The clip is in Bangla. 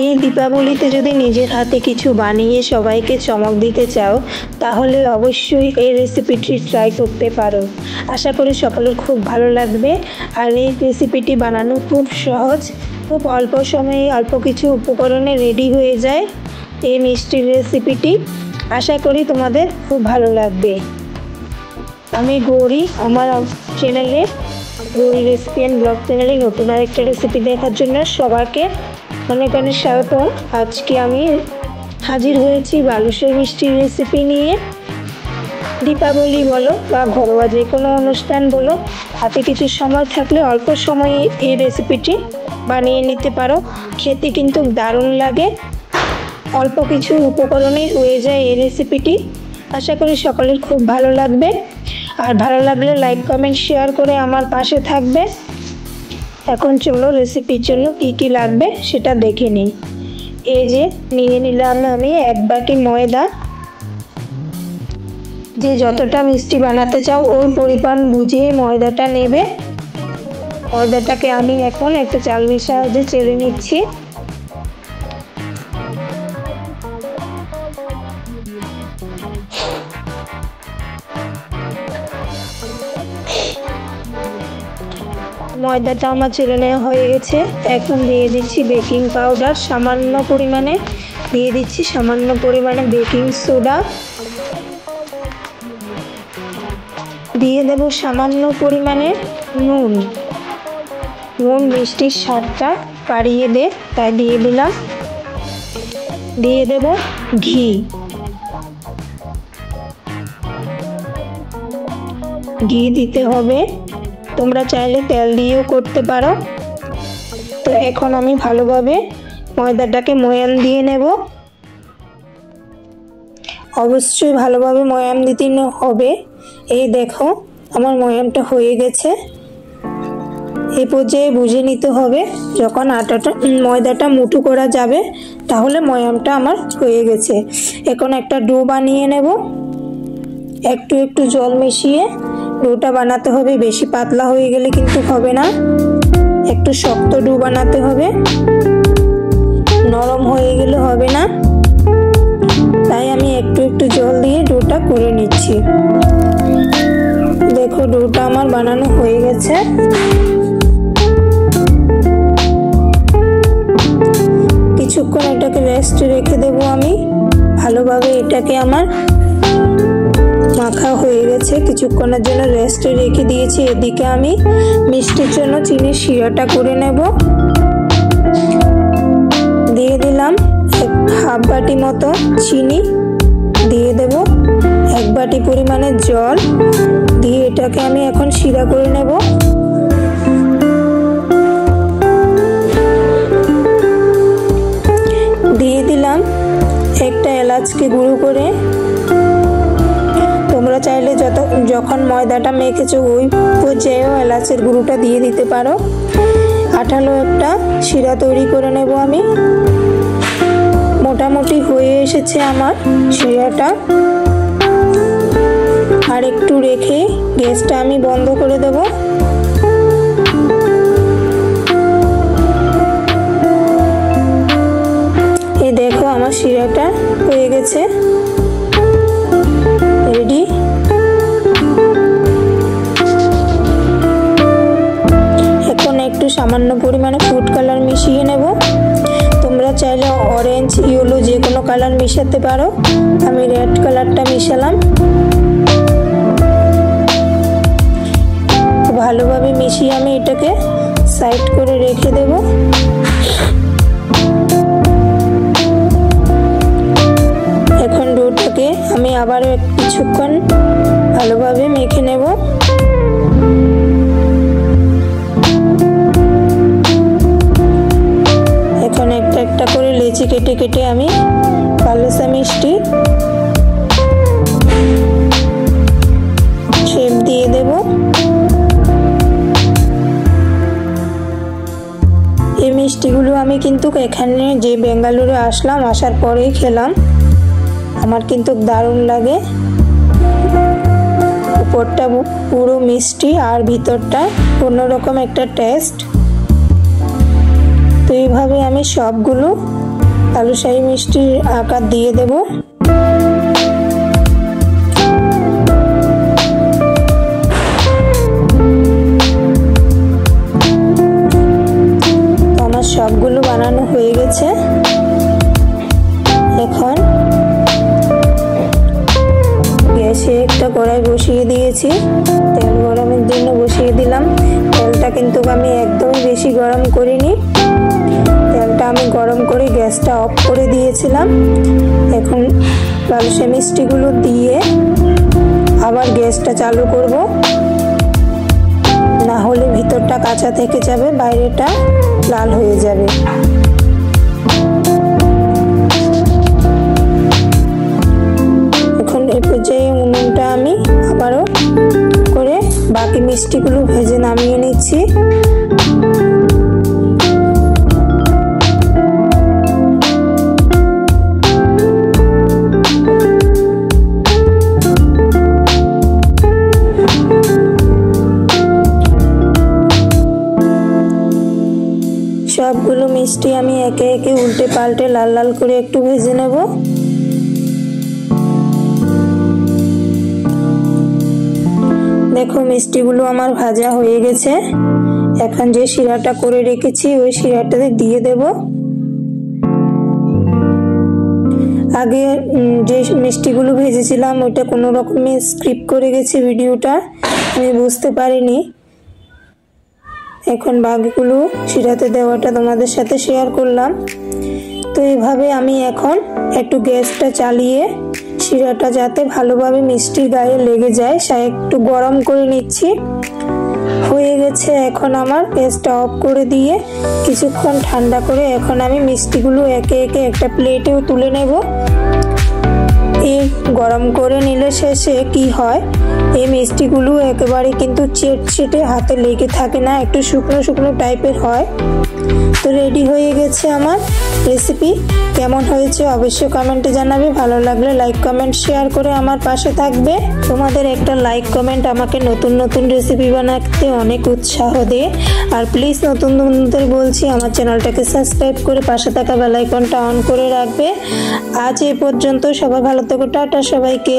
এই দীপাবলিতে যদি নিজের হাতে কিছু বানিয়ে সবাইকে চমক দিতে চাও তাহলে অবশ্যই এই রেসিপিটি ট্রাই করতে পারো। আশা করি সকলের খুব ভালো লাগবে। আর এই রেসিপিটি বানানো খুব সহজ, খুব অল্প সময়ে অল্প কিছু উপকরণে রেডি হয়ে যায় এই মিষ্টির রেসিপিটি। আশা করি তোমাদের খুব ভালো লাগবে। আমি গৌরী, আমার চ্যানেলে গৌরী রেসিপি অ্যান্ড ব্লগ চ্যানেলে নতুন আরেকটা রেসিপি দেখার জন্য সবাইকে অনেক অনেক স্বাগত। আজকে আমি হাজির হয়েছি বালুশাহী মিষ্টির রেসিপি নিয়ে। দীপাবলি বলো বা ঘরোয়া যে কোনো অনুষ্ঠান বলো, হাতে কিছু সময় থাকলে অল্প সময়ে এই রেসিপিটি বানিয়ে নিতে পারো। খেতে কিন্তু দারুণ লাগে, অল্প কিছু উপকরণেই হয়ে যায় এই রেসিপিটি। আশা করি সকলের খুব ভালো লাগবে। আর ভালো লাগলে লাইক কমেন্ট শেয়ার করে আমার পাশে থাকবে। এখন চলো রেসিপির জন্য কি কি লাগবে সেটা দেখে নিই। এই যে নিয়ে নিলাম আমি 1 বাটি ময়দা। যে যতটা মিষ্টি বানাতে চাও ওই পরিমাণ বুঝিয়ে ময়দাটা নেবে। ময়দাটাকে আমি এখন একটা চালনির সাহায্যে চেলে নিচ্ছি। ময়দাটা আমার চেলে নেওয়া হয়ে গেছে। এখন দিয়ে দিচ্ছি বেকিং পাউডার সামান্য পরিমাণে, দিয়ে দিচ্ছি সামান্য পরিমাণে বেকিং সোডা, দিয়ে দেব সামান্য পরিমাণে নুন। নুন মিষ্টির স্বাদটা বাড়িয়ে দে তাই দিয়ে দিলাম। দিয়ে দেব ঘি। ঘি দিতে হবে, তোমরা চাইলে তেল দিয়েও করতে পারো। তো এখন আমি ভালোভাবে ময়দাটাকে ময়ান দিয়ে নেব। অবশ্যই ভালোভাবে ময়ান দিতে হবে। এই দেখো আমার ময়ানটা হয়ে গেছে। এই পর্যায়ে বুঝে নিতে হবে যখন ময়দাটা মুঠো করা যাবে তাহলে ময়ানটা আমার হয়ে গেছে। এখন একটা ডো বানিয়ে নেব। একটু একটু জল মিশিয়ে ডোটা বানাতে হবে। বেশি পাতলা হয়ে গেলে কিন্তু হবে না, একটু শক্ত ডো বানাতে হবে, নরম হয়ে গেলে হবে না। তাই আমি একটু একটু জল দিয়ে ডোটা করে নিচ্ছি। দেখো ডোটা আমার বানানো হয়ে গেছে। কিছুক্ষণ এটাকে রেস্টে রেখে দেব আমি। ভালোভাবে এটাকে আমার মাখা হয়ে গেছে, কিছুক্ষণের জন্য রেস্টে রেখে দিয়েছি। এদিকে আমি মিষ্টির জন্য চিনির শিরাটা করে নেব। দিয়ে দিলাম 1/2 বাটি মতো চিনি, দিয়ে দেব 1 বাটি পরিমাণে জল, দিয়ে এটাকে আমি এখন শিরা করে নেব। দিয়ে দিলাম একটা এলাচকে গুঁড়ো করে। তোমরা চাইলে যখন ময়দাটা মেখেছো ওই পর্যায়েও এলাচের গুঁড়োটা দিয়ে দিতে পারো। আঠালো একটা শিরা তৈরি করে নেব আমি। মোটামুটি হয়ে এসেছে আমার শিরাটা। আর একটু রেখে গ্যাসটা আমি বন্ধ করে দেব। এই দেখো আমার শিরাটা হয়ে গেছে, রেডি। এখন একটু সামান্য পরিমাণে ফুড কালার মিশিয়ে নেব। তোমরা চাইলে অরেঞ্জ, ইয়েলো যে কোনো কালার মিশাতে পারো। আমি রেড কালারটা মিশালাম। ভালোভাবে মিশিয়ে আমি এটাকে সাইড করে রেখে দেব। এখন ডোটাকে আমি আবারও কিছুক্ষণ ভালোভাবে মেখে নেব। এখন একটা একটা করে লেচি কেটে কেটে আমি বালুশাহী মিষ্টি শেপ দিয়ে দেব। এই মিষ্টিগুলো আমি কিন্তু এখানে যে বেঙ্গালুরু আসলাম, আসার পরেই খেলাম। আমার কিন্তু দারুণ লাগে। উপরটা পুরো মিষ্টি আর ভিতরটা অন্যরকম একটা টেস্ট। তো এইভাবে আমি সবগুলো বালুশাহী মিষ্টির আকার দিয়ে দেব। আমার সবগুলো বানানো হয়ে গেছে। এখন গ্যাসে একটা কড়াই বসিয়ে দিয়েছি, তেল গরমের জন্য বসিয়ে দিলাম। তেলটা কিন্তু আমি একদমই বেশি গরম করিনি, তেলটা আমি গরম করে গ্যাসটা অফ করে দিয়েছিলাম। এখন বালুশাহী মিষ্টিগুলো দিয়ে আবার গ্যাসটা চালু করব, না হলে ভিতরটা কাঁচা থেকে যাবে, বাইরেটা লাল হয়ে যাবে। এখন এই পর্যায়ে উনুনটা আমি আবারও করে বাকি মিষ্টিগুলো ভেজে নামিয়ে নিচ্ছি। সবগুলো মিষ্টি আমি একে একে উল্টে পাল্টে লাল লাল করে একটু ভেজে নেব। দেখো মিষ্টিগুলো আমার ভাজা হয়ে গেছে। এখন যে শিরাটা করে রেখেছি ওই শিরাটাতে দিয়ে দেব। আগে যে মিষ্টিগুলো ভেজেছিলাম ওইটা কোনো রকমে স্কিপ করে গেছে, ভিডিওটা আমি বুঝতে পারিনি। এখন বাকিগুলো শিরাতে দেওয়াটা তোমাদের সাথে শেয়ার করলাম। তো এইভাবে আমি এখন একটু গ্যাসটা চালিয়ে শিরাটা যাতে ভালোভাবে মিষ্টির গায়ে লেগে যায় সে একটু গরম করে নিচ্ছি। হয়ে গেছে। এখন আমার গ্যাসটা অফ করে দিয়ে কিছুক্ষণ ঠান্ডা করে এখন আমি মিষ্টিগুলো একে একে একটা প্লেটেও তুলে নেব। এই গরম করে নিলে শেষে কি হয়, এই মিষ্টিগুলো একেবারে কিন্তু চেটচেটে হাতে লেগে থাকে না, একটু শুকনো শুকনো টাইপের হয়। তো রেডি হয়ে গেছে আমার রেসিপি। কেমন হয়েছে অবশ্যই কমেন্টে জানাবে। ভালো লাগলে লাইক কমেন্ট শেয়ার করে আমার পাশে থাকবে। তোমাদের একটা লাইক কমেন্ট আমাকে নতুন নতুন রেসিপি বানাতে অনেক উৎসাহ দেয়। আর প্লিজ নতুন বন্ধুদের বলছি আমার চ্যানেলটাকে সাবস্ক্রাইব করে পাশে থাকা বেল আইকনটা অন করে রাখবে। আজ এই পর্যন্ত, সবাই ভালো থেকো, টাটা সবাইকে।